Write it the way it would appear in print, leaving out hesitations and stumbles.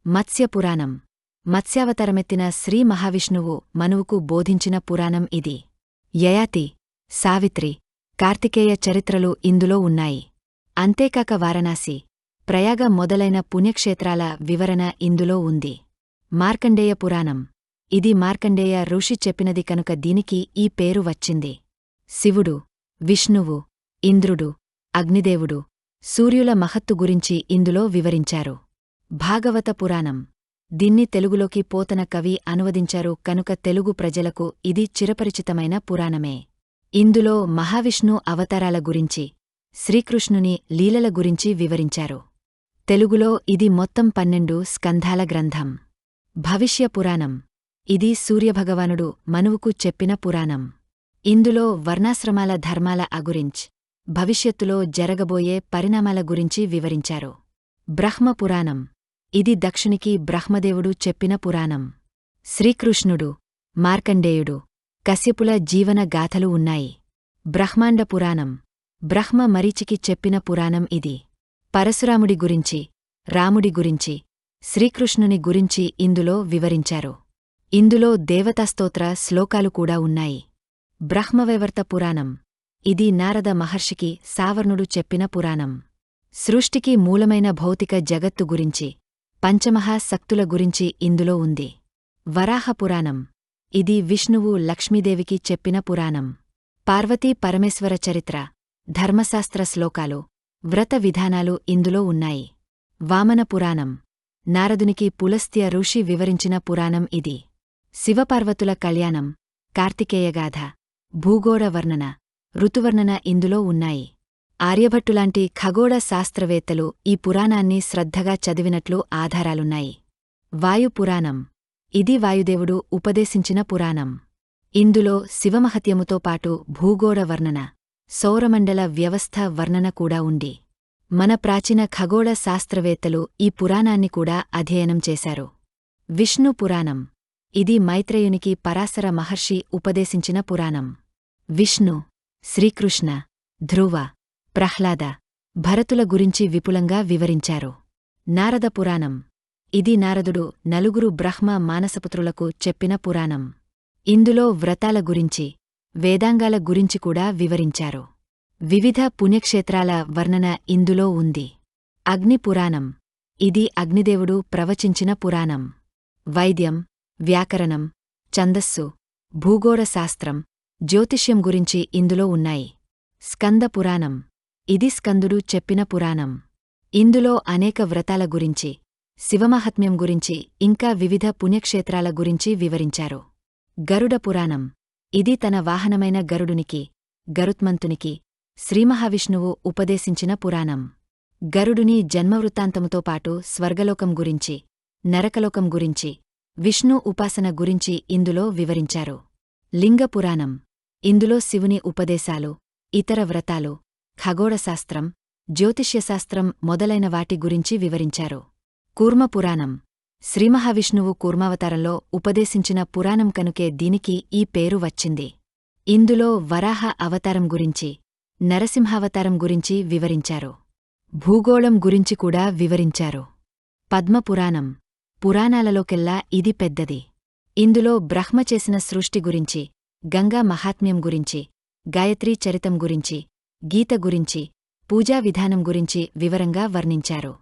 మత్స్య పురాణం. మత్స్యావతారమెత్తిన శ్రీ మహావిష్ణువు మనువుకు బోధించిన పురాణం ఇది. యయాతి, సావిత్రి, కార్తికేయ చరిత్రలు ఇందులో ఉన్నాయి. అంతేకాక వారణాసి, ప్రయాగ మొదలైన పుణ్యక్షేత్రాల వివరణ ఇందులో ఉంది. మార్కండేయ పురాణం. ఇది మార్కండేయ ఋషి చెప్పినది కనుక దీనికి ఈ పేరు వచ్చింది. శివుడు, విష్ణువు, ఇంద్రుడు, అగ్నిదేవుడు, సూర్యుల మహత్తు గురించి ఇందులో వివరించారు. భాగవత పురాణం. దీన్ని తెలుగులోకి పోతన కవి అనువదించారు కనుక తెలుగు ప్రజలకు ఇది చిరపరిచితమైన పురాణమే. ఇందులో మహావిష్ణు అవతారాల గురించి, శ్రీకృష్ణుని లీలల గురించి వివరించారు. తెలుగులో ఇది మొత్తం 12 స్కంధాల గ్రంథం. భవిష్య పురాణం. ఇది సూర్యభగవానుడు మనువుకు చెప్పిన పురాణం. ఇందులో వర్ణాశ్రమాల ధర్మాల గురించి, భవిష్యత్తులో జరగబోయే పరిణామాల గురించి వివరించారు. బ్రహ్మ పురాణం. ఇది దక్షునికి బ్రహ్మదేవుడు చెప్పిన పురాణం. శ్రీకృష్ణుడు, మార్కండేయుడు, కశ్యపుల జీవన గాథలు ఉన్నాయి. బ్రహ్మాండ పురాణం. బ్రహ్మ మరీచికి చెప్పిన పురాణం ఇది. పరశురాముడి గురించి, రాముడి గురించి, శ్రీకృష్ణుని గురించి ఇందులో వివరించారు. ఇందులో దేవతాస్తోత్ర శ్లోకాలు కూడా ఉన్నాయి. బ్రహ్మవైవర్త పురాణం. ఇది నారద మహర్షికి సావర్ణుడు చెప్పిన పురాణం. సృష్టికి మూలమైన భౌతిక జగత్తు గురించి, పంచమహాశక్తుల గురించి ఇందులో ఉంది. వరాహ పురాణం. ఇది విష్ణువు లక్ష్మీదేవికి చెప్పిన పురాణం. పార్వతీ పరమేశ్వర చరిత్ర, ధర్మశాస్త్ర శ్లోకాలు, వ్రత విధానాలు ఇందులో ఉన్నాయి. వామన పురాణం. నారదునికి పులస్త్య ఋషి వివరించిన పురాణం ఇది. శివపార్వతుల కళ్యాణం, కార్తికేయగాథ, భూగోళ వర్ణన, ఋతువర్ణన ఇందులో ఉన్నాయి. ఆర్యభట్టులాంటి ఖగోళ శాస్త్రవేత్తలు ఈ పురాణాన్ని శ్రద్ధగా చదివినట్లు ఆధారాలున్నాయి. వాయుపురాణం. ఇది వాయుదేవుడు ఉపదేశించిన పురాణం. ఇందులో శివమహత్యముతో పాటు భూగోళ వర్ణన, సౌరమండల వ్యవస్థ వర్ణన కూడా ఉంది. మన ప్రాచీన ఖగోళ శాస్త్రవేత్తలు ఈ పురాణాన్ని కూడా అధ్యయనం చేశారు. విష్ణు పురాణం. ఇది మైత్రేయునికి పరాశర మహర్షి ఉపదేశించిన పురాణం. విష్ణు, శ్రీకృష్ణ, ధ్రువ, ప్రహ్లాద, భరతుల గురించి విపులంగా వివరించారు. నారద పురాణం. ఇది నారదుడు నలుగురు బ్రహ్మ మానసపుత్రులకు చెప్పిన పురాణం. ఇందులో వ్రతాల గురించి, వేదాంగాల గురించి కూడా వివరించారు. వివిధ పుణ్యక్షేత్రాల వర్ణన ఇందులో ఉంది. అగ్ని పురాణం. ఇది అగ్నిదేవుడు ప్రవచించిన పురాణం. వైద్యం, వ్యాకరణం, ఛందస్సు, భూగోళ శాస్త్రం, జ్యోతిష్యం గురించి ఇందులో ఉన్నాయి. స్కంద పురాణం. ఇది స్కందుడు చెప్పిన పురాణం. ఇందులో అనేక వ్రతాల గురించి, శివమహాత్మ్యం గురించి ఇంకా వివిధ పుణ్యక్షేత్రాల గురించి వివరించారు. గరుడ పురాణం. ఇది తన వాహనమైన గరుడునికి, గరుత్మంతునికి, శ్రీమహావిష్ణువు ఉపదేశించిన పురాణం. గరుడుని జన్మవృత్తాంతముతో పాటు స్వర్గలోకం గురించి, నరకలోకం గురించి, విష్ణు ఉపాసన గురించి ఇందులో వివరించారు. లింగ పురాణం. ఇందులో శివుని ఉపదేశాలు, ఇతర వ్రతాలు, ఖగోళశాస్త్రం, జ్యోతిష్యశాస్త్రం మొదలైన వాటి గురించి వివరించారు. కూర్మ పురాణం. శ్రీమహావిష్ణువు కూర్మావతారంలో ఉపదేశించిన పురాణం కనుకే దీనికి ఈ పేరు వచ్చింది. ఇందులో వరాహ అవతారం గురించి, నరసింహావతారం గురించి వివరించారు. భూగోళం గురించి కూడా వివరించారు. పద్మపురాణం. పురాణాలలోకెల్లా ఇది పెద్దది. ఇందులో బ్రహ్మ చేసిన సృష్టి గురించి, గంగా మహాత్మ్యం గురించి, గాయత్రీ చరితం గురించి, గీత గురించి, పూజా విధానం గురించి వివరంగా వర్ణించారు.